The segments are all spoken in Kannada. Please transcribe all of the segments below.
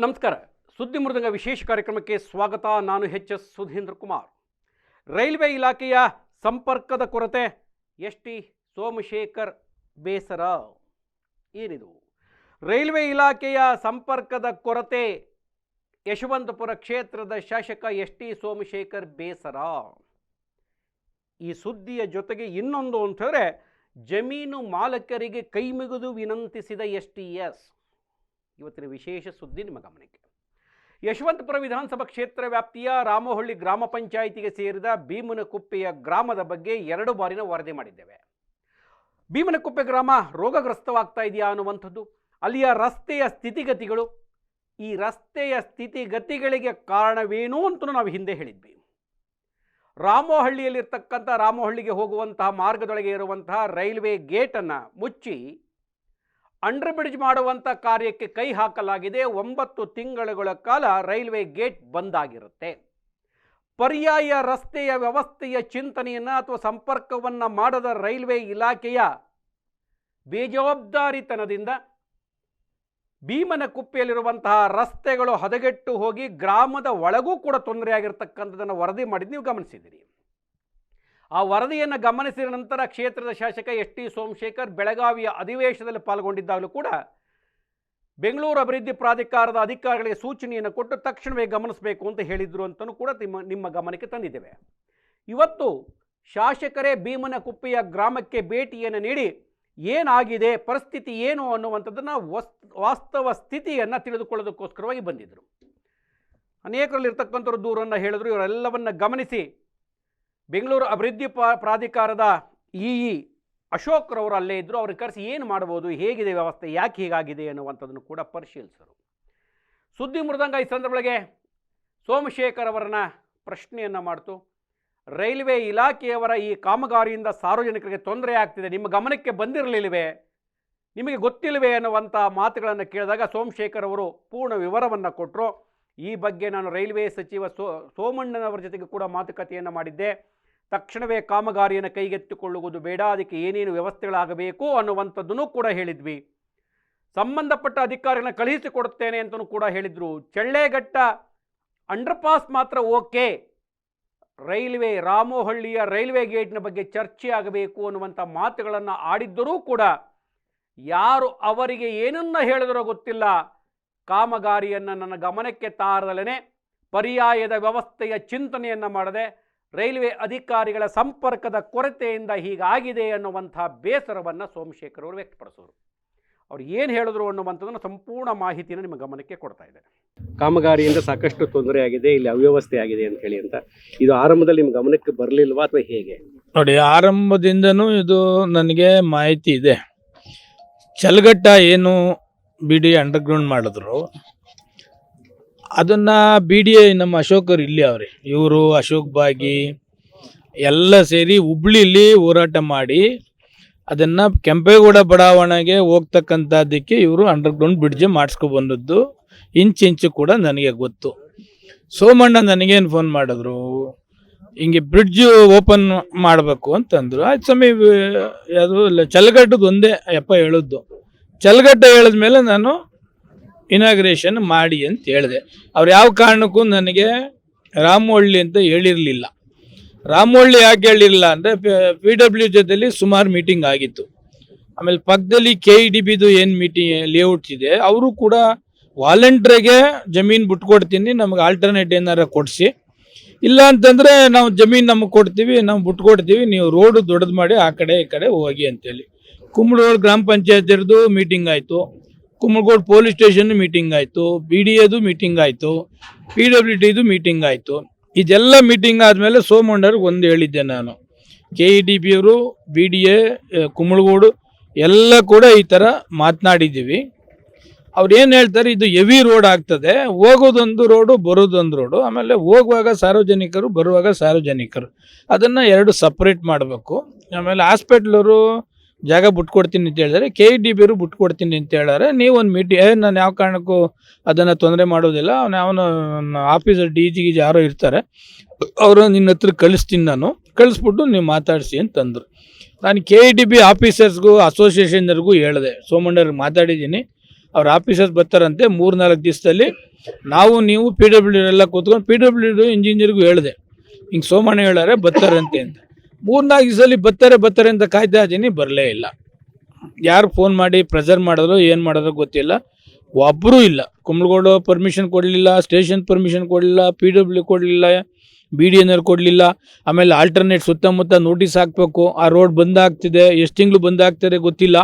ನಮಸ್ಕಾರ. ಸುದ್ದಿ ಮೃದಂಗ ವಿಶೇಷ ಕಾರ್ಯಕ್ರಮಕ್ಕೆ ಸ್ವಾಗತ. ನಾನು ಎಚ್ ಸುಧೀಂದ್ರ ಕುಮಾರ್. ರೈಲ್ವೆ ಇಲಾಖೆಯ ಸಂಪರ್ಕದ ಕೊರತೆ, ಎಸ್.ಟಿ. ಸೋಮಶೇಖರ್ ಬೇಸರ. ಏನಿದು? ರೈಲ್ವೆ ಇಲಾಖೆಯ ಸಂಪರ್ಕದ ಕೊರತೆ, ಯಶವಂತಪುರ ಕ್ಷೇತ್ರದ ಶಾಸಕ ಎಸ್.ಟಿ. ಸೋಮಶೇಖರ್ ಬೇಸರ. ಈ ಸುದ್ದಿಯ ಜೊತೆಗೆ ಇನ್ನೊಂದು ಅಂತಂದರೆ, ಜಮೀನು ಮಾಲಕರಿಗೆ ಕೈಮುಗಿದು ವಿನಂತಿಸಿದ ಎಸ್.ಟಿ.ಎಸ್. ಇವತ್ತಿನ ವಿಶೇಷ ಸುದ್ದಿ ನಿಮ್ಮ ಗಮನಕ್ಕೆ. ಯಶವಂತಪುರ ವಿಧಾನಸಭಾ ಕ್ಷೇತ್ರ ವ್ಯಾಪ್ತಿಯ ರಾಮಹಳ್ಳಿ ಗ್ರಾಮ ಪಂಚಾಯಿತಿಗೆ ಸೇರಿದ ಭೀಮನಕುಪ್ಪೆಯ ಗ್ರಾಮದ ಬಗ್ಗೆ 2 ಬಾರಿನ ವರದಿ ಮಾಡಿದ್ದೇವೆ. ಭೀಮನಕುಪ್ಪೆ ಗ್ರಾಮ ರೋಗಗ್ರಸ್ತವಾಗ್ತಾ ಇದೆಯಾ ಅನ್ನುವಂಥದ್ದು, ಅಲ್ಲಿಯ ರಸ್ತೆಯ ಸ್ಥಿತಿಗತಿಗಳು, ಈ ರಸ್ತೆಯ ಸ್ಥಿತಿಗತಿಗಳಿಗೆ ಕಾರಣವೇನು ಅಂತ ನಾವು ಹಿಂದೆ ಹೇಳಿದ್ವಿ. ರಾಮಹಳ್ಳಿಯಲ್ಲಿರ್ತಕ್ಕಂಥ ರಾಮಹಳ್ಳಿಗೆ ಹೋಗುವಂತಹ ಮಾರ್ಗದೊಳಗೆ ಇರುವಂತಹ ರೈಲ್ವೆ ಗೇಟನ್ನು ಮುಚ್ಚಿ ಅಂಡರ್ ಬ್ರಿಡ್ಜ್ ಮಾಡುವಂಥ ಕಾರ್ಯಕ್ಕೆ ಕೈ ಹಾಕಲಾಗಿದೆ. 9 ತಿಂಗಳುಗಳ ಕಾಲ ರೈಲ್ವೆ ಗೇಟ್ ಬಂದ್ ಆಗಿರುತ್ತೆ. ಪರ್ಯಾಯ ರಸ್ತೆಯ ವ್ಯವಸ್ಥೆಯ ಚಿಂತನೆಯನ್ನು ಅಥವಾ ಸಂಪರ್ಕವನ್ನು ಮಾಡದ ರೈಲ್ವೆ ಇಲಾಖೆಯ ಬೇಜವಾಬ್ದಾರಿತನದಿಂದ ಭೀಮನಕುಪ್ಪೆಯಲ್ಲಿರುವಂತಹ ರಸ್ತೆಗಳು ಹದಗೆಟ್ಟು ಹೋಗಿ ಗ್ರಾಮದ ಒಳಗೂ ಕೂಡ ತೊಂದರೆ ಆಗಿರ್ತಕ್ಕಂಥದ್ದನ್ನು ವರದಿ ಮಾಡಿದ್ದು ನೀವು ಗಮನಿಸಿದ್ದೀರಿ. ಆ ವರದಿಯನ್ನು ಗಮನಿಸಿದ ನಂತರ ಕ್ಷೇತ್ರದ ಶಾಸಕ ಎಸ್.ಟಿ. ಸೋಮಶೇಖರ್ ಬೆಳಗಾವಿಯ ಅಧಿವೇಶನದಲ್ಲಿ ಪಾಲ್ಗೊಂಡಿದ್ದಾಗಲೂ ಕೂಡ ಬೆಂಗಳೂರು ಅಭಿವೃದ್ಧಿ ಪ್ರಾಧಿಕಾರದ ಅಧಿಕಾರಿಗಳಿಗೆ ಸೂಚನೆಯನ್ನು ಕೊಟ್ಟು ತಕ್ಷಣವೇ ಗಮನಿಸಬೇಕು ಅಂತ ಹೇಳಿದರು ಅಂತಲೂ ಕೂಡ ನಿಮ್ಮ ಗಮನಕ್ಕೆ ತಂದಿದ್ದೇವೆ. ಇವತ್ತು ಶಾಸಕರೇ ಭೀಮನಕುಪ್ಪೆಯ ಗ್ರಾಮಕ್ಕೆ ಭೇಟಿಯನ್ನು ನೀಡಿ ಏನಾಗಿದೆ, ಪರಿಸ್ಥಿತಿ ಏನು ಅನ್ನುವಂಥದ್ದನ್ನು ವಾಸ್ತವ ಸ್ಥಿತಿಯನ್ನು ತಿಳಿದುಕೊಳ್ಳೋದಕ್ಕೋಸ್ಕರವಾಗಿ ಬಂದಿದ್ದರು. ಅನೇಕರಲ್ಲಿರ್ತಕ್ಕಂಥವ್ರು ದೂರನ್ನು ಹೇಳಿದ್ರು. ಇವರೆಲ್ಲವನ್ನು ಗಮನಿಸಿ ಬೆಂಗಳೂರು ಅಭಿವೃದ್ಧಿ ಪ್ರಾಧಿಕಾರದ ಇ ಅಶೋಕ್ರವರು ಅಲ್ಲೇ ಇದ್ದರು. ಅವ್ರಿಗೆ ಕರೆಸಿ ಏನು ಮಾಡ್ಬೋದು, ಹೇಗಿದೆ ವ್ಯವಸ್ಥೆ, ಯಾಕೆ ಹೀಗಾಗಿದೆ ಅನ್ನುವಂಥದ್ದನ್ನು ಕೂಡ ಪರಿಶೀಲಿಸಿದರು. ಸುದ್ದಿ ಮೃದಂಗ ಈ ಸಂದರ್ಭಗಳಿಗೆ ಸೋಮಶೇಖರ್ ಅವರನ್ನ ಪ್ರಶ್ನೆಯನ್ನು ಮಾಡ್ತು. ರೈಲ್ವೆ ಇಲಾಖೆಯವರ ಈ ಕಾಮಗಾರಿಯಿಂದ ಸಾರ್ವಜನಿಕರಿಗೆ ತೊಂದರೆ ಆಗ್ತಿದೆ, ನಿಮ್ಮ ಗಮನಕ್ಕೆ ಬಂದಿರಲಿಲ್ಲವೇ, ನಿಮಗೆ ಗೊತ್ತಿಲ್ಲವೇ ಅನ್ನುವಂಥ ಮಾತುಗಳನ್ನು ಕೇಳಿದಾಗ ಸೋಮಶೇಖರ್ ಅವರು ಪೂರ್ಣ ವಿವರವನ್ನು ಕೊಟ್ಟರು. ಈ ಬಗ್ಗೆ ನಾನು ರೈಲ್ವೆ ಸಚಿವ ಸೋಮಣ್ಣನವರ ಜೊತೆಗೆ ಕೂಡ ಮಾತುಕತೆಯನ್ನು ಮಾಡಿದ್ದೆ. ತಕ್ಷಣವೇ ಕಾಮಗಾರಿಯನ್ನು ಕೈಗೆತ್ತಿಕೊಳ್ಳುವುದು ಬೇಡ, ಅದಕ್ಕೆ ಏನೇನು ವ್ಯವಸ್ಥೆಗಳಾಗಬೇಕು ಅನ್ನುವಂಥದ್ದನ್ನು ಕೂಡ ಹೇಳಿದ್ವಿ. ಸಂಬಂಧಪಟ್ಟ ಅಧಿಕಾರಿಗಳನ್ನ ಕಳುಹಿಸಿಕೊಡುತ್ತೇನೆ ಅಂತಲೂ ಕೂಡ ಹೇಳಿದರು. ಚಳ್ಳೆಘಟ್ಟ ಅಂಡರ್ಪಾಸ್ ಮಾತ್ರ ಓಕೆ, ರೈಲ್ವೆ ರಾಮೋಹಳ್ಳಿಯ ರೈಲ್ವೆ ಗೇಟ್ನ ಬಗ್ಗೆ ಚರ್ಚೆ ಆಗಬೇಕು ಅನ್ನುವಂಥ ಮಾತುಗಳನ್ನು ಆಡಿದ್ದರೂ ಕೂಡ ಯಾರು ಅವರಿಗೆ ಏನನ್ನ ಹೇಳಿದರೋ ಗೊತ್ತಿಲ್ಲ, ಕಾಮಗಾರಿಯನ್ನು ನನ್ನ ಗಮನಕ್ಕೆ ತಾರದಲ್ಲೇ ಪರ್ಯಾಯದ ವ್ಯವಸ್ಥೆಯ ಚಿಂತನೆಯನ್ನು ಮಾಡದೆ ರೈಲ್ವೆ ಅಧಿಕಾರಿಗಳ ಸಂಪರ್ಕದ ಕೊರತೆಯಿಂದ ಹೀಗಾಗಿದೆ ಅನ್ನುವಂಥ ಬೇಸರವನ್ನು ಸೋಮಶೇಖರ್ ಅವರು ವ್ಯಕ್ತಪಡಿಸೋರು. ಅವ್ರು ಏನು ಹೇಳಿದ್ರು ಅನ್ನುವಂಥದ್ದನ್ನು ಸಂಪೂರ್ಣ ಮಾಹಿತಿಯನ್ನು ನಿಮ್ಮ ಗಮನಕ್ಕೆ ಕೊಡ್ತಾ ಇದ್ದಾರೆ. ಕಾಮಗಾರಿಯಿಂದ ಸಾಕಷ್ಟು ತೊಂದರೆ ಆಗಿದೆ, ಇಲ್ಲಿ ಅವ್ಯವಸ್ಥೆ ಆಗಿದೆ ಅಂತ ಹೇಳಿ ಅಂತ ಇದು ಆರಂಭದಲ್ಲಿ ನಿಮ್ಮ ಗಮನಕ್ಕೆ ಬರಲಿಲ್ವಾ ಅಥವಾ ಹೇಗೆ? ನೋಡಿ, ಆರಂಭದಿಂದನೂ ಇದು ನನಗೆ ಮಾಹಿತಿ ಇದೆ. ಚಲಘಟ್ಟ ಏನು BDA ಅಂಡರ್ಗ್ರೌಂಡ್ ಮಾಡಿದ್ರು, ಅದನ್ನು BDA ನಮ್ಮ ಅಶೋಕರು ಇಲ್ಲಿ ಅವ್ರಿ, ಇವರು ಅಶೋಕ್ ಬಾಗಿ ಎಲ್ಲ ಸೇರಿ ಹುಬ್ಳಿಲಿ ಹೋರಾಟ ಮಾಡಿ ಅದನ್ನು ಕೆಂಪೇಗೌಡ ಬಡಾವಣೆಗೆ ಹೋಗ್ತಕ್ಕಂಥದ್ದಕ್ಕೆ ಇವರು ಅಂಡರ್ಗ್ರೌಂಡ್ ಬ್ರಿಡ್ಜ್ ಮಾಡಿಸ್ಕೊಬಂದದ್ದು ಇಂಚು ಕೂಡ ನನಗೆ ಗೊತ್ತು. ಸೋಮಣ್ಣ ನನಗೇನು ಫೋನ್ ಮಾಡಿದ್ರು, ಹಿಂಗೆ ಬ್ರಿಡ್ಜ್ ಓಪನ್ ಮಾಡಬೇಕು ಅಂತಂದರು. ಆಯ್ತು ಸ್ವಾಮಿ, ಅದು ಚಲಘಟ್ಟದ ಒಂದೇ ಅಪ್ಪ ಹೇಳಿದ್ದು. ಚಲಘಟ್ಟ ಹೇಳಿದ್ಮೇಲೆ ನಾನು ಇನಾಗ್ರೇಷನ್ ಮಾಡಿ ಅಂತ ಹೇಳಿದೆ. ಅವ್ರು ಯಾವ ಕಾರಣಕ್ಕೂ ನನಗೆ ರಾಮಹಳ್ಳಿ ಅಂತ ಹೇಳಿರಲಿಲ್ಲ. ರಾಮಹಳ್ಳಿ ಯಾಕೆ ಹೇಳಿರಲಿಲ್ಲ ಅಂದರೆ PW ಜೊತೆಲಿ ಸುಮಾರು ಮೀಟಿಂಗ್ ಆಗಿತ್ತು. ಆಮೇಲೆ ಪಕ್ಕದಲ್ಲಿ KEDBದು ಏನು ಲೇಔಟ್ಸ್ ಇದೆ, ಅವರು ಕೂಡ ವಾಲಂಟ್ರಿಗೆ ಜಮೀನು ಬಿಟ್ಕೊಡ್ತೀನಿ, ನಮಗೆ ಆಲ್ಟರ್ನೇಟ್ ಏನಾರ ಕೊಡಿಸಿ, ಇಲ್ಲ ಅಂತಂದರೆ ನಾವು ಜಮೀನು ನಮಗೆ ಕೊಡ್ತೀವಿ, ನಾವು ಬಿಟ್ಕೊಡ್ತೀವಿ, ನೀವು ರೋಡು ದೊಡ್ಡದು ಮಾಡಿ ಆ ಕಡೆ ಈ ಕಡೆ ಹೋಗಿ ಅಂತೇಳಿ. ಕುಂಬಳಗೋಡು ಗ್ರಾಮ ಪಂಚಾಯತಿಯರ್ದು ಮೀಟಿಂಗ್ ಆಯಿತು, ಕುಂಬಳಗೋಡು ಪೊಲೀಸ್ ಸ್ಟೇಷನ್ ಮೀಟಿಂಗ್ ಆಯಿತು, BDAದು ಮೀಟಿಂಗ್ ಆಯಿತು, PWDದು ಮೀಟಿಂಗ್ ಆಯಿತು. ಇದೆಲ್ಲ ಮೀಟಿಂಗ್ ಆದಮೇಲೆ ಸೋಮಣ್ಣವ್ರಿಗೆ ಒಂದು ಹೇಳಿದ್ದೆ ನಾನು, KEDBಯವರು BDA ಕುಂಬಳಗೋಡು ಎಲ್ಲ ಕೂಡ ಈ ಥರ ಮಾತನಾಡಿದ್ದೀವಿ. ಅವ್ರು ಏನು ಹೇಳ್ತಾರೆ, ಇದು ಹೆವಿ ರೋಡ್ ಆಗ್ತದೆ, ಹೋಗೋದೊಂದು ರೋಡು ಬರೋದೊಂದು ರೋಡು, ಆಮೇಲೆ ಹೋಗುವಾಗ ಸಾರ್ವಜನಿಕರು ಬರುವಾಗ ಸಾರ್ವಜನಿಕರು, ಅದನ್ನು 2 ಸಪ್ರೇಟ್ ಮಾಡಬೇಕು. ಆಮೇಲೆ ಹಾಸ್ಪಿಟ್ಲವರು ಜಾಗ ಬಿಟ್ಕೊಡ್ತೀನಿ ಅಂತ ಹೇಳಿದರೆ, KEDBಯವರು ಬಿಟ್ಕೊಡ್ತೀನಿ ಅಂತ ಹೇಳಿದ್ರೆ, ನೀವು ಒಂದು ಮೀಟಿಂಗ್, ನಾನು ಯಾವ ಕಾರಣಕ್ಕೂ ಅದನ್ನು ತೊಂದರೆ ಮಾಡೋದಿಲ್ಲ, ಅವನು ಆಫೀಸರ್ DG ಯಾರೋ ಇರ್ತಾರೆ, ಅವರು ನಿನ್ನ ಹತ್ರ ಕಳಿಸ್ತೀನಿ, ನಾನು ಕಳಿಸ್ಬಿಟ್ಟು ನೀವು ಮಾತಾಡಿಸಿ ಅಂತಂದರು. ನಾನು KEDB ಆಫೀಸರ್ಸ್ಗೂ ಅಸೋಸಿಯೇಷನ್ವರೆಗೂ ಹೇಳಿದೆ, ಸೋಮಣ್ಣವ್ರಿಗೆ ಮಾತಾಡಿದ್ದೀನಿ, ಅವ್ರ ಆಫೀಸರ್ಸ್ ಬರ್ತಾರಂತೆ 3-4 ದಿವಸದಲ್ಲಿ. ನೀವು PWD ಎಲ್ಲ ಕೂತ್ಕೊಂಡು PWD ಇಂಜಿನಿಯರ್ಗೂ ಹೇಳಿದೆ, ಹಿಂಗೆ ಸೋಮಣ್ಣ ಹೇಳಾರೆ ಬರ್ತಾರಂತೆ ಅಂತ. 3-4 ದಿವಸದಲ್ಲಿ ಬರ್ತಾರೆ ಅಂತ ಕಾಯ್ತಾ ಇದ್ದೀನಿ, ಬರಲೇ ಇಲ್ಲ. ಯಾರು ಫೋನ್ ಮಾಡಿ ಪ್ರೆಸರ್ ಮಾಡಿದ್ರು ಏನು ಮಾಡಿದ್ರು ಗೊತ್ತಿಲ್ಲ, ಒಬ್ಬರೂ ಇಲ್ಲ. ಕುಂಬ್ಳಗೌಡ ಪರ್ಮಿಷನ್ ಕೊಡಲಿಲ್ಲ, ಸ್ಟೇಷನ್ ಪರ್ಮಿಷನ್ ಕೊಡಲಿಲ್ಲ, PWD ಕೊಡಲಿಲ್ಲ, BDNR ಕೊಡಲಿಲ್ಲ. ಆಮೇಲೆ ಆಲ್ಟರ್ನೇಟ್ ಸುತ್ತಮುತ್ತ ನೋಟಿಸ್ ಹಾಕಬೇಕು, ಆ ರೋಡ್ ಬಂದ್ ಆಗ್ತಿದೆ, ಎಷ್ಟು ತಿಂಗಳು ಬಂದ್ ಆಗ್ತಾರೆ ಗೊತ್ತಿಲ್ಲ.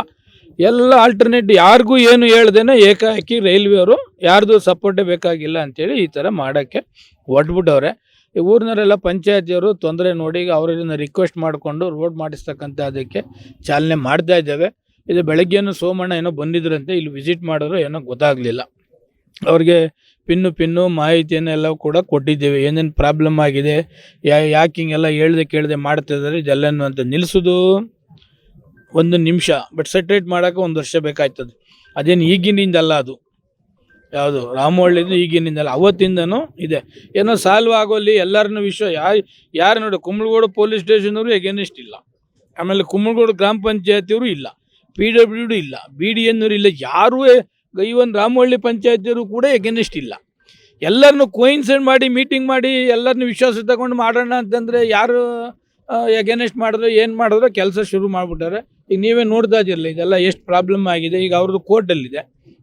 ಎಲ್ಲ ಆಲ್ಟರ್ನೇಟ್ ಯಾರಿಗೂ ಏನು ಹೇಳ್ದೇನೆ ಏಕಾಏಕಿ ರೈಲ್ವೆ ಅವರು ಯಾರ್ದು ಸಪೋರ್ಟೇ ಬೇಕಾಗಿಲ್ಲ ಅಂತೇಳಿ ಈ ಥರ ಮಾಡೋಕ್ಕೆ ಹೊಟ್ಬಿಟ್ಟವ್ರೆ. ಈ ಊರಿನವರೆಲ್ಲ ಪಂಚಾಯತಿಯವರು ತೊಂದರೆ ನೋಡಿ ಅವರನ್ನ ರಿಕ್ವೆಸ್ಟ್ ಮಾಡಿಕೊಂಡು ರೋಡ್ ಮಾಡಿಸ್ತಕ್ಕಂಥ ಅದಕ್ಕೆ ಚಾಲನೆ ಮಾಡ್ತಾ ಇದ್ದೇವೆ. ಇದು ಬೆಳಗ್ಗೆನೂ ಸೋಮಣ್ಣ ಏನೋ ಬಂದಿದ್ರಂತೆ, ಇಲ್ಲಿ ವಿಸಿಟ್ ಮಾಡಿದ್ರು, ಏನೋ ಗೊತ್ತಾಗಲಿಲ್ಲ. ಅವ್ರಿಗೆ ಪಿನ್ನು ಮಾಹಿತಿಯನ್ನೆಲ್ಲ ಕೂಡ ಕೊಟ್ಟಿದ್ದೇವೆ, ಏನೇನು ಪ್ರಾಬ್ಲಮ್ ಆಗಿದೆ, ಯಾಕೆ ಹಿಂಗೆಲ್ಲ ಹೇಳ್ದೆ ಕೇಳದೆ ಮಾಡ್ತಿದ್ದಾರೆ ಇದೆಲ್ಲನೂ ಅಂತ. ನಿಲ್ಲಿಸೋದು 1 ನಿಮಿಷ, ಬಟ್ ಸೆಟ್ರೇಟ್ ಮಾಡೋಕೆ 1 ವರ್ಷ ಬೇಕಾಯ್ತದೆ. ಅದೇನು ಈಗಿನಿಂದಲ್ಲ, ಅದು ಯಾವುದು ರಾಮವಳ್ಳಿದು ಈಗಿನಿಂದಲ್ಲ, ಅವತ್ತಿಂದನೂ ಇದೆ. ಏನೋ ಸಾಲ್ವ್ ಆಗೋಲ್ಲಿ ಎಲ್ಲರನ್ನೂ ವಿಷಯ ಯಾರು ನೋಡಿ, ಕುಂಬ್ಳಗೌಡ ಪೊಲೀಸ್ ಸ್ಟೇಷನವರು ಎಗೇನಿಸ್ಟ್ ಇಲ್ಲ, ಆಮೇಲೆ ಕುಂಬ್ಳಗೌಡ ಗ್ರಾಮ ಪಂಚಾಯತಿಯವರು ಇಲ್ಲ, PWD ಇಲ್ಲ, BDNR ಇಲ್ಲ, ಯಾರೂ ಇವನ್ ರಾಮವಳ್ಳಿ ಪಂಚಾಯತಿಯವರು ಕೂಡ ಎಗೇನಿಸ್ಟ್ ಇಲ್ಲ. ಎಲ್ಲರನ್ನೂ ಕೋಯಿನ್ಸೈಡ್ ಮಾಡಿ ಮೀಟಿಂಗ್ ಮಾಡಿ ಎಲ್ಲರನ್ನೂ ವಿಶ್ವಾಸ ತಗೊಂಡು ಮಾಡೋಣ ಅಂತಂದರೆ ಯಾರು ಎಗೇನಿಸ್ಟ್ ಮಾಡಿದ್ರು ಏನು ಮಾಡಿದ್ರು ಕೆಲಸ ಶುರು ಮಾಡಿಬಿಟ್ಟಾರೆ. ಈಗ ನೀವೇ ನೋಡ್ತಾ ಇದ್ದಿರಲ್ಲ ಇದೆಲ್ಲ ಎಷ್ಟು ಪ್ರಾಬ್ಲಮ್ ಆಗಿದೆ. ಈಗ ಅವ್ರದ್ದು ಕೋರ್ಟಲ್ಲಿದೆ,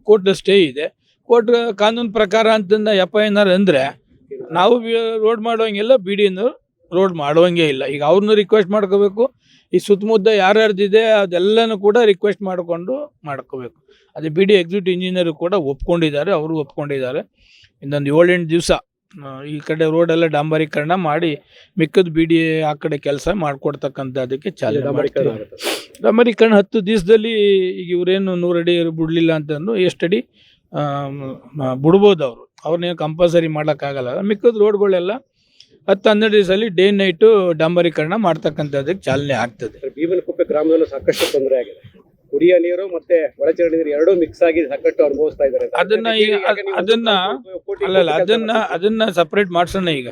ಕೋರ್ಟ್ ಸ್ಟೇ ಇದೆ, ಕೋರ್ಟ್ ಕಾನೂನು ಪ್ರಕಾರ ಅಂತಂದ FIR ಅಂದರೆ ನಾವು ರೋಡ್ ಮಾಡೋಂಗಿಲ್ಲ, BDNR ರೋಡ್ ಮಾಡುವಂಗೆ ಇಲ್ಲ. ಈಗ ಅವ್ರನ್ನೂ ರಿಕ್ವೆಸ್ಟ್ ಮಾಡ್ಕೋಬೇಕು, ಈ ಸುತ್ತಮುತ್ತ ಯಾರ್ಯಾರ್ದಿದೆ ಅದೆಲ್ಲನೂ ಕೂಡ ರಿಕ್ವೆಸ್ಟ್ ಮಾಡ್ಕೊಂಡು ಮಾಡ್ಕೋಬೇಕು. ಅದೇ BD ಎಕ್ಸಿಕ್ಯೂಟಿವ್ ಇಂಜಿನಿಯರು ಕೂಡ ಒಪ್ಕೊಂಡಿದ್ದಾರೆ, ಅವರು ಒಪ್ಕೊಂಡಿದ್ದಾರೆ. ಇನ್ನೊಂದು 7-8 ದಿವಸ ಈ ಕಡೆ ರೋಡೆಲ್ಲ ಡಾಂಬರೀಕರಣ ಮಾಡಿ ಮಿಕ್ಕದ BD ಆ ಕಡೆ ಕೆಲಸ ಮಾಡಿಕೊಡ್ತಕ್ಕಂಥದ್ದಕ್ಕೆ ಚಾಲನೆ ಮಾಡ್ತೀವಿ. ಡಾಂಬರೀಕರಣ 10 ದಿವಸದಲ್ಲಿ ಈಗ ಇವರೇನು 100 ಅಡಿ ಬಿಡಲಿಲ್ಲ ಅಂತಂದು ಎಷ್ಟು ಅಡಿ ಬಿಡ್ಬೋದು, ಅವ್ರನ್ನೇನು ಕಂಪಲ್ಸರಿ ಮಾಡೋಕ್ಕಾಗಲ್ಲ. ಮಿಕ್ಕದ ರೋಡ್ಗಳೆಲ್ಲ 10-12 ದಿವಸದಲ್ಲಿ ಡೇ ನೈಟು ಡಾಂಬರೀಕರಣ ಮಾಡ್ತಕ್ಕಂಥದ್ದಕ್ಕೆ ಚಾಲನೆ ಆಗ್ತದೆ. ಭೀಮನಕುಪ್ಪೆ ಗ್ರಾಮದಲ್ಲೂ ಸಾಕಷ್ಟು ತೊಂದರೆ ಆಗಿದೆ, ಕುಡಿಯೋ ನೀರು ಮತ್ತೆ ಒಳಚರಂಡಿ ನೀರು ಎರಡೂ ಮಿಕ್ಸ್ ಆಗಿ ಸಾಕಷ್ಟು ಅನುಭವಿಸ್ತಾ ಇದ್ದಾರೆ. ಅದನ್ನ ಸಪ್ರೇಟ್ ಮಾಡ್ಸೋಣ. ಈಗ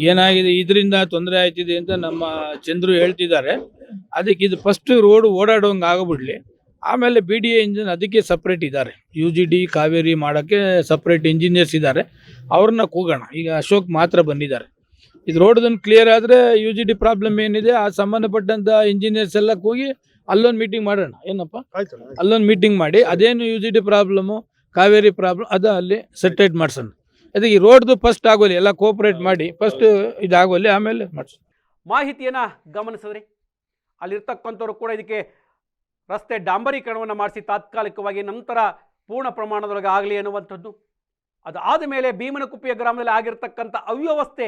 ಏನಾಗಿದೆ, ಇದರಿಂದ ತೊಂದರೆ ಆಯ್ತಿದೆ ಅಂತ ನಮ್ಮ ಚಂದ್ರು ಹೇಳ್ತಿದ್ದಾರೆ. ಅದಕ್ಕೆ ಇದು ಫಸ್ಟ್ ರೋಡ್ ಓಡಾಡೋಂಗೆ ಆಗಬಿಡ್ಲಿ, ಆಮೇಲೆ BDA ಇಂಜಿನ್ ಅದಕ್ಕೆ ಸಪ್ರೇಟ್ ಇದ್ದಾರೆ, UGD ಕಾವೇರಿ ಮಾಡೋಕ್ಕೆ ಸಪ್ರೇಟ್ ಇಂಜಿನಿಯರ್ಸ್ ಇದ್ದಾರೆ, ಅವ್ರನ್ನ ಕೂಗೋಣ. ಈಗ ಅಶೋಕ್ ಮಾತ್ರ ಬಂದಿದ್ದಾರೆ. ಇದು ರೋಡ್ದನ್ನು ಕ್ಲಿಯರ್ ಆದರೆ UGD ಪ್ರಾಬ್ಲಮ್ ಏನಿದೆ ಆ ಸಂಬಂಧಪಟ್ಟಂಥ ಇಂಜಿನಿಯರ್ಸ್ ಎಲ್ಲ ಕೂಗಿ ಅಲ್ಲೊಂದು ಮೀಟಿಂಗ್ ಮಾಡೋಣ. ಏನಪ್ಪ, ಅಲ್ಲೊಂದು ಮೀಟಿಂಗ್ ಮಾಡಿ ಅದೇನು UGD ಪ್ರಾಬ್ಲಮ್ಮು, ಕಾವೇರಿ ಪ್ರಾಬ್ಲಮ್ ಅದು ಅಲ್ಲಿ ಸೆಟ್ರೇಟ್ ಮಾಡ್ಸೋಣ. ಅದಕ್ಕೆ ಈ ರೋಡ್ದು ಫಸ್ಟ್ ಆಗೋಲಿ, ಎಲ್ಲ ಕೋಆಪ್ರೇಟ್ ಮಾಡಿ ಫಸ್ಟ್ ಇದಾಗೋಲಿ, ಆಮೇಲೆ ಮಾಡಿಸೋಣ. ಮಾಹಿತಿಯನ್ನು ಗಮನಿಸಿದ್ರಿ. ಅಲ್ಲಿರ್ತಕ್ಕಂಥವ್ರು ಕೂಡ ಇದಕ್ಕೆ ರಸ್ತೆ ಡಾಂಬರೀಕರಣವನ್ನು ಮಾಡಿಸಿ ತಾತ್ಕಾಲಿಕವಾಗಿ ನಂತರ ಪೂರ್ಣ ಪ್ರಮಾಣದೊಳಗೆ ಆಗಲಿ ಅನ್ನುವಂಥದ್ದು. ಅದಾದ ಮೇಲೆ ಭೀಮನಕುಪ್ಪೆಯ ಗ್ರಾಮದಲ್ಲಿ ಆಗಿರ್ತಕ್ಕಂಥ ಅವ್ಯವಸ್ಥೆ,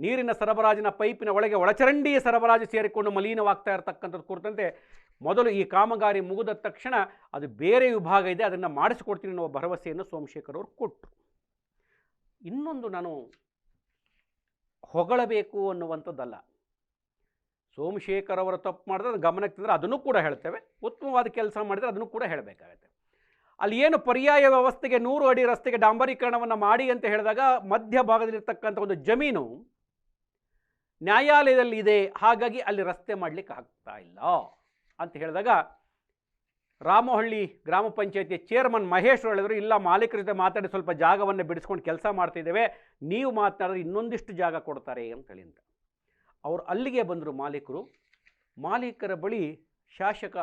ನೀರಿನ ಸರಬರಾಜಿನ ಪೈಪಿನ ಒಳಗೆ ಒಳಚರಂಡಿ ಸರಬರಾಜು ಸೇರಿಕೊಂಡು ಮಲಿನವಾಗ್ತಾ ಇರತಕ್ಕಂಥದ್ದು ಕುರಿತಂತೆ ಮೊದಲು ಈ ಕಾಮಗಾರಿ ಮುಗಿದ ತಕ್ಷಣ ಅದು ಬೇರೆ ವಿಭಾಗ ಇದೆ, ಅದನ್ನು ಮಾಡಿಸಿಕೊಡ್ತೀನಿ ಅನ್ನೋ ಭರವಸೆಯನ್ನು ಸೋಮಶೇಖರ್ ಅವರು ಕೊಟ್ಟರು. ಇನ್ನೊಂದು ನಾನು ಹೊಗಳಬೇಕು ಅನ್ನುವಂಥದ್ದಲ್ಲ, ಸೋಮಶೇಖರ್ ಅವರು ತಪ್ಪು ಮಾಡಿದ್ರೆ ಅದು ಗಮನಕ್ಕೆ ತಂದರೆ ಅದನ್ನು ಕೂಡ ಹೇಳ್ತೇವೆ, ಉತ್ತಮವಾದ ಕೆಲಸ ಮಾಡಿದರೆ ಅದನ್ನು ಕೂಡ ಹೇಳಬೇಕಾಗತ್ತೆ. ಅಲ್ಲಿ ಏನು ಪರ್ಯಾಯ ವ್ಯವಸ್ಥೆಗೆ 100 ಅಡಿ ರಸ್ತೆಗೆ ಡಾಂಬರೀಕರಣವನ್ನು ಮಾಡಿ ಅಂತ ಹೇಳಿದಾಗ ಮಧ್ಯಭಾಗದಲ್ಲಿರ್ತಕ್ಕಂಥ ಒಂದು ಜಮೀನು ನ್ಯಾಯಾಲಯದಲ್ಲಿ ಇದೆ, ಹಾಗಾಗಿ ಅಲ್ಲಿ ರಸ್ತೆ ಮಾಡಲಿಕ್ಕೆ ಆಗ್ತಾ ಇಲ್ಲ ಅಂತ ಹೇಳಿದಾಗ ರಾಮಹಳ್ಳಿ ಗ್ರಾಮ ಪಂಚಾಯತಿಯ ಚೇರ್ಮನ್ ಮಹೇಶ್ ಹೇಳಿದ್ರು, ಇಲ್ಲ ಮಾಲೀಕರ ಜೊತೆ ಮಾತಾಡಿ ಸ್ವಲ್ಪ ಜಾಗವನ್ನು ಬಿಡಿಸ್ಕೊಂಡು ಕೆಲಸ ಮಾಡ್ತಿದ್ದೇವೆ, ನೀವು ಮಾತನಾಡಿದ್ರೆ ಇನ್ನೊಂದಿಷ್ಟು ಜಾಗ ಕೊಡ್ತಾರೆ ಅಂತೇಳಿ ಅಂತ. ಅವರು ಅಲ್ಲಿಗೆ ಬಂದರು ಮಾಲೀಕರ ಬಳಿ ಶಾಸಕ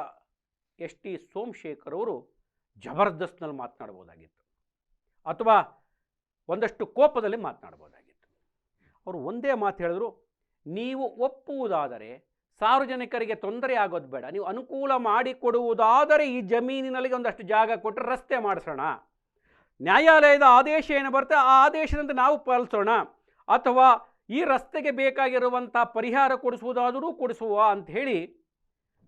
ST ಸೋಮಶೇಖರ್ ಅವರು ಜಬರ್ದಸ್ತ್ನಲ್ಲಿ ಮಾತನಾಡ್ಬೋದಾಗಿತ್ತು, ಅಥವಾ ಒಂದಷ್ಟು ಕೋಪದಲ್ಲಿ ಮಾತನಾಡ್ಬೋದಾಗಿತ್ತು. ಅವರು ಒಂದೇ ಮಾತು ಹೇಳಿದ್ರು, ನೀವು ಒಪ್ಪುವುದಾದರೆ ಸಾರ್ವಜನಿಕರಿಗೆ ತೊಂದರೆ ಆಗೋದು ಬೇಡ, ನೀವು ಅನುಕೂಲ ಮಾಡಿಕೊಡುವುದಾದರೆ ಈ ಜಮೀನಿನಲ್ಲಿ ಒಂದಷ್ಟು ಜಾಗ ಕೊಟ್ಟರೆ ರಸ್ತೆ ಮಾಡಿಸೋಣ, ನ್ಯಾಯಾಲಯದ ಆದೇಶ ಏನು ಬರುತ್ತೆ ಆ ಆದೇಶದಂತೆ ನಾವು ಪಾಲಿಸೋಣ, ಅಥವಾ ಈ ರಸ್ತೆಗೆ ಬೇಕಾಗಿರುವಂಥ ಪರಿಹಾರ ಕೊಡಿಸುವುದಾದರೂ ಕೊಡಿಸುವ ಅಂಥೇಳಿ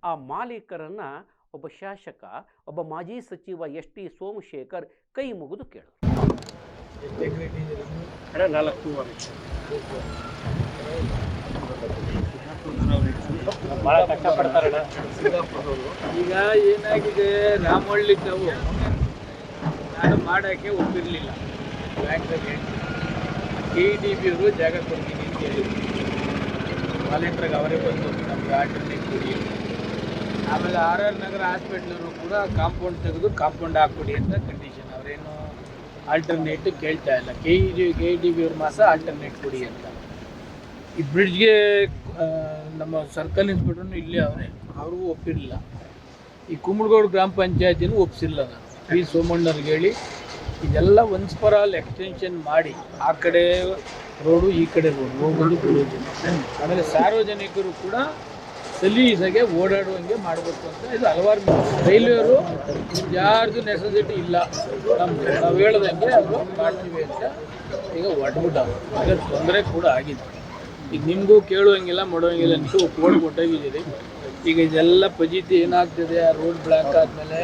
ಆ ಮಾಲೀಕರನ್ನು ಒಬ್ಬ ಶಾಸಕ, ಒಬ್ಬ ಮಾಜಿ ಸಚಿವ ST ಸೋಮಶೇಖರ್ ಕೈ ಮುಗಿದು ಕೇಳಿದ್ರು. ಈಗ ಏನಾಗಿದೆ, ರಾಮಹಳ್ಳಿ ತಾವು ನಾನು ಮಾಡೋಕ್ಕೆ ಒಪ್ಪಿರಲಿಲ್ಲ, ಬ್ಯಾಂಕ್ಗೆ KDB ಅವರು ಜಾಗ ಕೊಡ್ತೀನಿ ಅಂತ ಹೇಳಿದ್ರು. ವಾಲೆಂಟ್ರಾಗ ಅವರೇ ಬಂದು ನಮಗೆ ಆಲ್ಟರ್ನೇಟ್ ಕೊಡಿ, ಆಮೇಲೆ RR ನಗರ ಹಾಸ್ಪಿಟ್ಲರು ಕೂಡ ಕಾಂಪೌಂಡ್ ತೆಗೆದು ಕಾಂಪೌಂಡ್ ಹಾಕ್ಬಿಡಿ ಅಂತ ಕಂಡೀಷನ್. ಅವರೇನು ಆಲ್ಟರ್ನೇಟ್ ಕೇಳ್ತಾ ಇಲ್ಲ. KEDB ಅವ್ರ ಮಾತ್ರ ಆಲ್ಟರ್ನೇಟ್ ಕೊಡಿ ಅಂತ. ಈ ಬ್ರಿಡ್ಜ್ಗೆ ನಮ್ಮ ಸರ್ಕಲ್ ಇನ್ಸ್ಪೆಕ್ಟರ್ನು ಇಲ್ಲೇ ಅವರೇ, ಅವ್ರಿಗೂ ಒಪ್ಪಿರಲಿಲ್ಲ. ಈ ಕುಂಬಳಗೋಡು ಗ್ರಾಮ ಪಂಚಾಯತಿನೂ ಒಪ್ಪಿಸಿಲ್ಲ. ನಾನು P. ಸೋಮಣ್ಣವ್ರಿಗೆ ಹೇಳಿ ಇದೆಲ್ಲ ಒನ್ಸ್ ಫಾರ್ ಆಲ್ ಎಕ್ಸ್ಟೆನ್ಷನ್ ಮಾಡಿ, ಆ ಕಡೆ ರೋಡು ಈ ಕಡೆ ರೋಡು ಹೋಗೋದು ಬಿಡೋದು, ಆಮೇಲೆ ಸಾರ್ವಜನಿಕರು ಕೂಡ ಸಲೀಸಾಗೆ ಓಡಾಡುವಂಗೆ ಮಾಡಬೇಕು ಅಂತ. ಇದು ಹಲವಾರು ರೈಲ್ವೆಯವರು ಯಾರ್ದು ನೆಸೆಸಿಟಿ ಇಲ್ಲ, ನಾವು ಹೇಳ್ದಂಗೆ ಅವರು ಮಾಡ್ತೀವಿ ಅಂತ ಈಗ ಹೊಟ್ಬಿಟ್ಟಾಗ ಈಗ ತೊಂದರೆ ಕೂಡ ಆಗಿದೆ. ಈಗ ನಿಮಗೂ ಕೇಳುವಂಗಿಲ್ಲ ಮಾಡೋಂಗಿಲ್ಲ ಅಂತ ಒಪ್ಕೊಂಡು ಕೊಟ್ಟೋಗಿದ್ದೀರಿ. ಈಗ ಇದೆಲ್ಲ ಫಜೀತಿ ಏನಾಗ್ತದೆ, ಆ ರೋಡ್ ಬ್ಲಾಕ್ ಆದಮೇಲೆ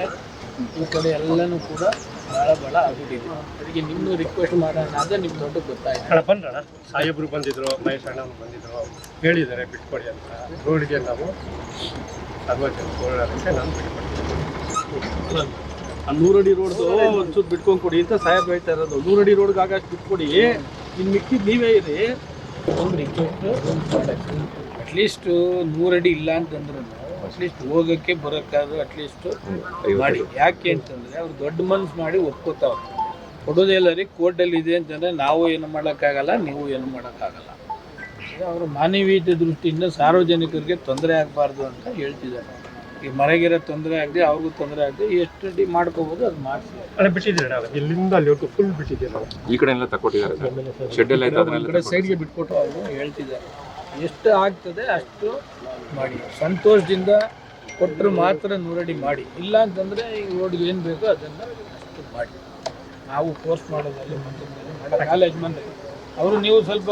ಈ ಕಡೆ ಎಲ್ಲನೂ ಕೂಡ ಭಾಳ ಆಗ್ಬಿಟ್ಟಿದೆ. ಅದಕ್ಕೆ ನಿಮ್ಮನ್ನು ರಿಕ್ವೆಸ್ಟ್ ಮಾಡೋಣ ಅಂತ ನಿಮ್ಮ ದೊಡ್ಡ ಗೊತ್ತಾಯ್ತು. ಬಂದ್ರಣ ಸಾಹೇಬ್ರು ಬಂದಿದ್ರು, ಮಹೇಶ್ ಅಣ್ಣ ಬಂದಿದ್ರು, ಹೇಳಿದ್ದಾರೆ ಬಿಟ್ಕೊಡಿ ಅಂತ. ರೋಡ್ಗೆ ನಾವು ಸಾರ್ವಜನಿಕ ಓಡಾಡೋಕ್ಕೆ ನಾನು ಬಿಟ್ಕೊಡ್ತೀನಿ. ಆ 100 ಅಡಿ ರೋಡ್ದು ಒಂಚೂರು ಬಿಟ್ಕೊಂಡು ಕೊಡಿ ಅಂತ ಸಾಹೇಬ್ ಹೇಳ್ತಾ ಇರೋದು. 100 ಅಡಿ ರೋಡ್ಗೆ ಆಗಷ್ಟು ಬಿಟ್ಕೊಡಿ, ಇನ್ನು ಮಿಕ್ಕಿದ್ದು ನೀವೇ ಇರಿ. ಒಂದು ರಿಕ್ವೆಸ್ಟ್ ಅಟ್ಲೀಸ್ಟು 100 ಅಡಿ ಇಲ್ಲ ಅಂತಂದ್ರೂ ಅಟ್ಲೀಸ್ಟ್ ಹೋಗೋಕ್ಕೆ ಬರೋಕ್ಕಾದ್ರೂ ಅಟ್ಲೀಸ್ಟು ಮಾಡಿ. ಯಾಕೆ ಅಂತಂದರೆ ಅವ್ರು ದೊಡ್ಡ ಮನ್ಸು ಮಾಡಿ ಒಪ್ಕೋತಾವ್ರು. ಕೊಡೋದಿಲ್ಲ ರೀ, ಕೋರ್ಟಲ್ಲಿ ಇದೆ ಅಂತಂದರೆ ನಾವು ಏನು ಮಾಡೋಕ್ಕಾಗಲ್ಲ, ನೀವು ಏನು ಮಾಡೋಕ್ಕಾಗಲ್ಲ. ಅವರು ಮಾನವೀಯತೆ ದೃಷ್ಟಿಯಿಂದ ಸಾರ್ವಜನಿಕರಿಗೆ ತೊಂದರೆ ಆಗಬಾರ್ದು ಅಂತ ಹೇಳ್ತಿದ್ದಾರೆ. ಈ ಮರಗಿರೋ ತೊಂದರೆ ಆಗದೆ ಅವ್ರಿಗೂ ತೊಂದರೆ ಆಗದೆ ಎಷ್ಟು ಅಡಿ ಮಾಡ್ಕೋಬೋದು ಅದು ಮಾಡಿಸಿ ಬಿಟ್ಟಿದ್ದೀರ. ಇಲ್ಲಿಂದ ಅಲ್ಲಿ ಫುಲ್ ಬಿಟ್ಟಿದ್ದೀರ. ಈ ಕಡೆ ಎಲ್ಲ ತಗೊಟ್ಟಿದ್ದಾರೆ, ಶೆಡ್ ಎಲ್ಲ ಐತೆ, ಅದನ್ನೆಲ್ಲ ಕಡೆ ಸೈಡ್ಗೆ ಬಿಟ್ಕೊಟ್ಟು ಅವರು ಹೇಳ್ತಿದ್ದಾರೆ. ಎಷ್ಟು ಆಗ್ತದೆ ಅಷ್ಟು ಮಾಡಿ, ಸಂತೋಷದಿಂದ ಕೊಟ್ಟರು ಮಾತ್ರ 100 ಅಡಿ ಮಾಡಿ. ಇಲ್ಲ ಅಂತಂದರೆ ಈ ರೋಡ್ಗೆ ಏನು ಬೇಕೋ ಅದನ್ನು ಅಷ್ಟು ಮಾಡಿ. ನಾವು ಫೋರ್ಸ್ ಮಾಡೋದಲ್ಲಿ ಮಂತ್ರಿ ಕಾಲೇಜ್ ಮಂತ್ರಿ ಅವರು ನೀವು ಸ್ವಲ್ಪ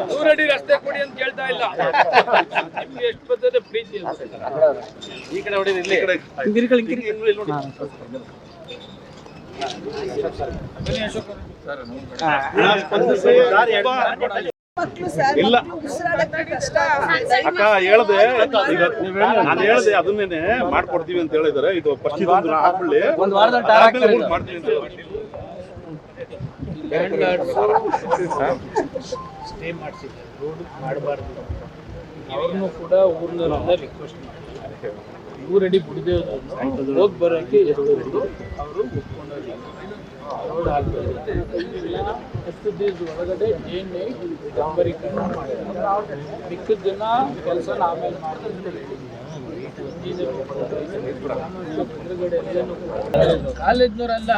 100 ಅಡಿ ರಸ್ತೆ ಕೊಡಿ ಅಂತ ಕೇಳ್ತಾ ಇಲ್ಲ. ನಿಮ್ಗೆ ಎಷ್ಟು ಬರ್ತದೆ ಪ್ರೀತಿ ಈ ಕಡೆ ಹೊಡೆದು ಇಲ್ಲಿ ಇಲ್ಲ ಅಕ್ಕ ಹೇಳ್ದೆ, ಈಗ ನಾನು ಹೇಳ್ದೆ ಅದನ್ನೇನೆ ಮಾಡ್ಕೊಡ್ತೀವಿ ಅಂತ ಹೇಳಿದಾರೆ. ಇದು ಫಸ್ಟ್ ಇದೊಂದು ಹಾಕ್ಬಿಡ್ಲಿ, ಮಾಡ್ತೀವಿ ಅಂತ ಸ್ಟೇ ಮಾಡಿಸಿದ್ದಾರೆ. ರೋಡ್ ಮಾಡಬಾರ್ದು ಅವ್ರನ್ನೂ ಕೂಡ ಊರಿನವರಿಂದ ರಿಕ್ವೆಸ್ಟ್ ಮಾಡಿದ್ದಾರೆ. 100 ಅಡಿ ಬಿಡದೆ ಹೋಗಿ ಬರೋಕ್ಕೆ ಎಷ್ಟು ಅವರು ಒಪ್ಕೊಂಡೋಗಿ ರೋಡ್ ಹಾಕ್ಬೇಕು. ಎಷ್ಟು ದಿವಸ ಒಳಗಡೆ ಏನೇ ಡಾಂಬರೀಕರಣ ಮಾಡಿದ್ದಾರೆ. ಮಿಕ್ಕಿದ ಜನ ಕೆಲಸನ ಆಮೇಲೆ ಮಾಡಿದ್ರೆ ಕಾಲೇಜ್ನವರಲ್ಲ,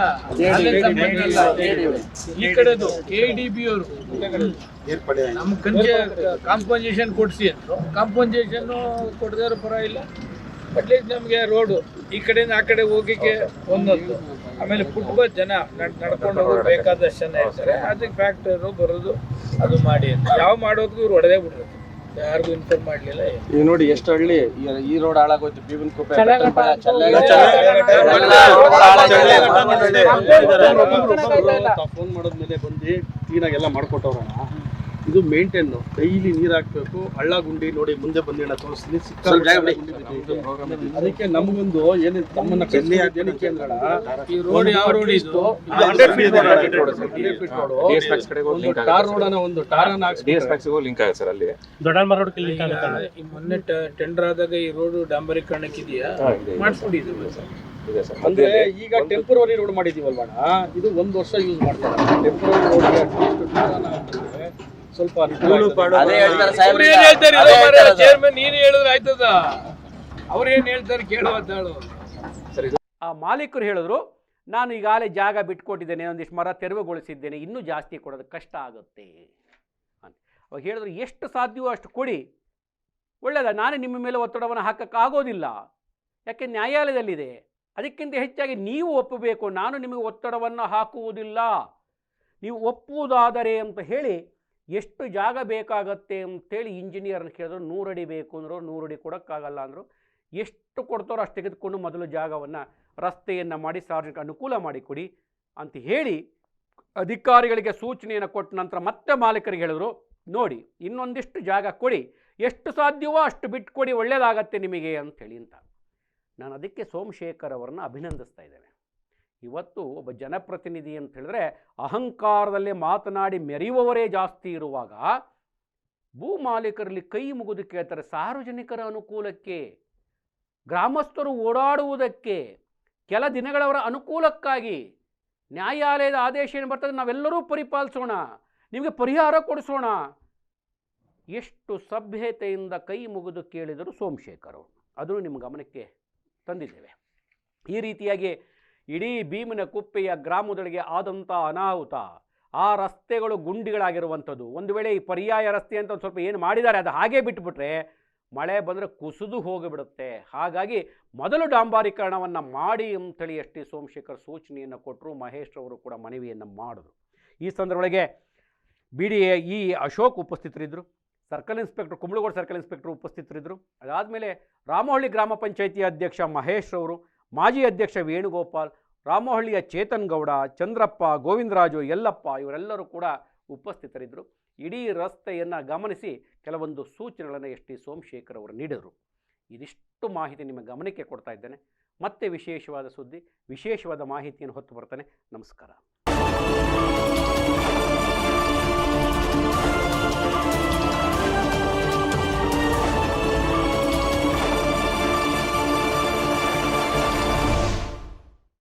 ಈ ಕಡೆದು KEDB ಅವರು ನಮ್ಮ ಕಾಂಪನ್ಸೇಷನ್ ಕೊಡಿಸಿ ಅಂದರು. ಕಾಂಪನ್ಸೇಷನ್ ಕೊಡದೇ ಪರವಾಗಿಲ್ಲ, ಅಟ್ಲೀಸ್ಟ್ ನಮಗೆ ರೋಡು ಈ ಕಡೆಯಿಂದ ಆ ಕಡೆ ಹೋಗಿಕ್ಕೆ ಒಂದೊಂದು, ಆಮೇಲೆ ಫುಟ್ಬಾಲ್ ಜನ ನಡ್ಕೊಂಡು ಹೋಗೋದು ಬೇಕಾದಷ್ಟು ಜನ ಇರ್ತಾರೆ. ಅದಕ್ಕೆ ಫ್ಯಾಕ್ಟರು ಬರೋದು ಅದು ಮಾಡಿ ಅಂತ ಯಾವ ಮಾಡೋದಕ್ಕೂ ಇವ್ರು ಹೊಡೆದೇ ಬಿಡ್ಬೇಕು, ಯಾರಿಗೂ ಇನ್ಫಾರ್ಮ್ ಮಾಡಲಿಲ್ಲ. ಈಗ ನೋಡಿ ಎಷ್ಟು ಹಳ್ಳಿ ಈ ರೋಡ್ ಹಾಳಾಗೋಯ್ತು. ಬೀಬನ್ ಕುಪ್ಪೆ ಫೋನ್ ಮಾಡೋದ್ಮೇಲೆ ಬಂದು ಕ್ಲೀನಾಗಿ ಎಲ್ಲ ಮಾಡ್ಕೊಟ್ಟವ್ರಣ. ಇದು ಮೇಂಟೈನ್ ಡೈಲಿ ನೀರು ಹಾಕ್ಬೇಕು. ಹಳ್ಳ ಗುಂಡಿ ನೋಡಿ ಮುಂದೆ ಬಂದಿಣ ತೋರಿಸ್ತೀನಿ, ಅದಕ್ಕೆ ನಮಗೊಂದು ಏನು ನಮ್ಮನ್ನ ಏನಕ್ಕೆ ಅಂದ್ರಣ, ಈ ರೋಡ್ ಯಾವ ರೋಡ್ ಇತ್ತು, ಟಾರ್ ರೋಡನ್ನ ಒಂದು ಟಾರನ್ನ ಲಿಂಕ್ ಆಗುತ್ತೆ ಸರ್. ಅಲ್ಲಿ ಈ ಮೊನ್ನೆ ಟೆಂಡರ್ ಆದಾಗ ಈ ರೋಡ್ ಡಾಂಬರೀಕರಣಕ್ಕೆ ಇದೆಯಾ ಮಾಡಿಸ್ಬಿಟ್ಟಿದ್ರು. ಅಂದ್ರೆ ಈಗ ಟೆಂಪರರಿ ರೋಡ್ ಮಾಡಿದೀವಲ್ವಣ, ಇದು 1 ವರ್ಷ ಯೂಸ್ ಮಾಡ್ತಾರೆ. ಟೆಂಪರರಿ ರೋಡ್ಗೆ ಸ್ವಲ್ಪ ಚೇರ್ಮನ್ ನೀನು ಹೇಳಿದ್ರೆ ಆಯ್ತದ, ಅವ್ರು ಏನ್ ಹೇಳ್ತಾರೆ ಕೇಳುವಂತ. ಆ ಮಾಲೀಕರು ಹೇಳಿದ್ರು, ನಾನು ಈಗಾಗಲೇ ಜಾಗ ಬಿಟ್ಕೊಟ್ಟಿದ್ದೇನೆ, ಒಂದಿಷ್ಟು ಮರ ತೆರವುಗೊಳಿಸಿದ್ದೇನೆ, ಇನ್ನೂ ಜಾಸ್ತಿ ಕೊಡೋದು ಕಷ್ಟ ಆಗುತ್ತೆ ಅಂತ. ಅವಾಗ ಹೇಳಿದ್ರು, ಎಷ್ಟು ಸಾಧ್ಯವೋ ಅಷ್ಟು ಕೊಡಿ, ಒಳ್ಳೆಯದ, ನಾನೇ ನಿಮ್ಮ ಮೇಲೆ ಒತ್ತಡವನ್ನು ಹಾಕೋಕ್ಕಾಗೋದಿಲ್ಲ, ಯಾಕೆ ನ್ಯಾಯಾಲಯದಲ್ಲಿದೆ. ಅದಕ್ಕಿಂತ ಹೆಚ್ಚಾಗಿ ನೀವು ಒಪ್ಪಬೇಕು, ನಾನು ನಿಮಗೆ ಒತ್ತಡವನ್ನು ಹಾಕುವುದಿಲ್ಲ, ನೀವು ಒಪ್ಪುವುದಾದರೆ ಅಂತ ಹೇಳಿ ಎಷ್ಟು ಜಾಗ ಬೇಕಾಗತ್ತೆ ಅಂತೇಳಿ ಇಂಜಿನಿಯರ್ನ ಕೇಳಿದ್ರು. 100 ಅಡಿ ಬೇಕು ಅಂದರು, 100 ಅಡಿ ಕೊಡೋಕ್ಕಾಗಲ್ಲ ಅಂದರು. ಎಷ್ಟು ಕೊಡ್ತಾರೋ ಅಷ್ಟು ತೆಗೆದುಕೊಂಡು ಮೊದಲು ಜಾಗವನ್ನು ರಸ್ತೆಯನ್ನು ಮಾಡಿ ಸಾರ್ವಜನಿಕ ಅನುಕೂಲ ಮಾಡಿಕೊಡಿ ಅಂತ ಹೇಳಿ ಅಧಿಕಾರಿಗಳಿಗೆ ಸೂಚನೆಯನ್ನು ಕೊಟ್ಟ ನಂತರ ಮತ್ತೆ ಮಾಲೀಕರಿಗೆ ಹೇಳಿದ್ರು, ನೋಡಿ ಇನ್ನೊಂದಿಷ್ಟು ಜಾಗ ಕೊಡಿ, ಎಷ್ಟು ಸಾಧ್ಯವೋ ಅಷ್ಟು ಬಿಟ್ಕೊಡಿ, ಒಳ್ಳೆಯದಾಗತ್ತೆ ನಿಮಗೆ ಅಂಥೇಳಿ ಅಂತ. ನಾನು ಅದಕ್ಕೆ ಸೋಮಶೇಖರ್ ಅವರನ್ನು ಅಭಿನಂದಿಸ್ತಾ ಇದ್ದೇನೆ. ಇವತ್ತು ಒಬ್ಬ ಜನಪ್ರತಿನಿಧಿ ಅಂತ ಹೇಳಿದ್ರೆ ಅಹಂಕಾರದಲ್ಲೇ ಮಾತನಾಡಿ ಮೆರೆಯುವವರೇ ಜಾಸ್ತಿ ಇರುವಾಗ ಭೂ ಮಾಲೀಕರಲ್ಲಿ ಕೈ ಮುಗಿದು ಕೇಳ್ತಾರೆ. ಸಾರ್ವಜನಿಕರ ಅನುಕೂಲಕ್ಕೆ, ಗ್ರಾಮಸ್ಥರು ಓಡಾಡುವುದಕ್ಕೆ, ಕೆಲ ದಿನಗಳವರ ಅನುಕೂಲಕ್ಕಾಗಿ ನ್ಯಾಯಾಲಯದ ಆದೇಶ ಏನು ಬರ್ತದೆ ನಾವೆಲ್ಲರೂ ಪರಿಪಾಲಿಸೋಣ, ನಿಮಗೆ ಪರಿಹಾರ ಕೊಡಿಸೋಣ. ಎಷ್ಟು ಸಭ್ಯತೆಯಿಂದ ಕೈ ಮುಗಿದು ಕೇಳಿದರು ಸೋಮಶೇಖರ್ ಅವರು. ಅದನ್ನು ನಿಮ್ಮ ಗಮನಕ್ಕೆ ತಂದಿದ್ದೇವೆ. ಈ ರೀತಿಯಾಗಿ ಇಡೀ ಭೀಮನ ಕುಪ್ಪೆಯ ಗ್ರಾಮದೊಳಗೆ ಆದಂಥ ಅನಾಹುತ, ಆ ರಸ್ತೆಗಳು ಗುಂಡಿಗಳಾಗಿರುವಂಥದ್ದು, ಒಂದು ವೇಳೆ ಈ ಪರ್ಯಾಯ ರಸ್ತೆ ಅಂತ ಒಂದು ಸ್ವಲ್ಪ ಏನು ಮಾಡಿದ್ದಾರೆ ಅದು ಹಾಗೇ ಬಿಟ್ಟುಬಿಟ್ರೆ ಮಳೆ ಬಂದರೆ ಕುಸಿದು ಹೋಗಿಬಿಡುತ್ತೆ. ಹಾಗಾಗಿ ಮೊದಲು ಡಾಂಬಾರೀಕರಣವನ್ನು ಮಾಡಿ ಅಂತೇಳಿ ಎಸ್ ಟಿ ಸೋಮಶೇಖರ್ ಸೂಚನೆಯನ್ನು ಕೊಟ್ಟರು. ಮಹೇಶ್ ಅವರು ಕೂಡ ಮನವಿಯನ್ನು ಮಾಡಿದ್ರು. ಈ ಸಂದರ್ಭದೊಳಗೆ BDA ಅಶೋಕ್ ಉಪಸ್ಥಿತರಿದ್ದರು, circle inspector Kumbalagodu circle inspector ಉಪಸ್ಥಿತರಿದ್ದರು. ಅದಾದಮೇಲೆ ರಾಮಹಳ್ಳಿ ಗ್ರಾಮ ಪಂಚಾಯಿತಿ ಅಧ್ಯಕ್ಷ ಮಹೇಶ್ ಅವರು, ಮಾಜಿ ಅಧ್ಯಕ್ಷ ವೇಣುಗೋಪಾಲ್, ರಾಮಹಳ್ಳಿಯ ಚೇತನ್ ಗೌಡ, ಚಂದ್ರಪ್ಪ, ಗೋವಿಂದರಾಜು, ಯಲ್ಲಪ್ಪ ಇವರೆಲ್ಲರೂ ಕೂಡ ಉಪಸ್ಥಿತರಿದ್ದರು. ಇಡೀ ರಸ್ತೆಯನ್ನು ಗಮನಿಸಿ ಕೆಲವೊಂದು ಸೂಚನೆಗಳನ್ನು ಎಸ್ ಟಿ ಸೋಮಶೇಖರ್ ಅವರು ನೀಡಿದರು. ಇದಿಷ್ಟು ಮಾಹಿತಿ ನಿಮ್ಮ ಗಮನಕ್ಕೆ ಕೊಡ್ತಾ ಇದ್ದೇನೆ. ಮತ್ತೆ ವಿಶೇಷವಾದ ಸುದ್ದಿ, ವಿಶೇಷವಾದ ಮಾಹಿತಿಯನ್ನು ಹೊತ್ತು ಬರ್ತಾನೆ. ನಮಸ್ಕಾರ.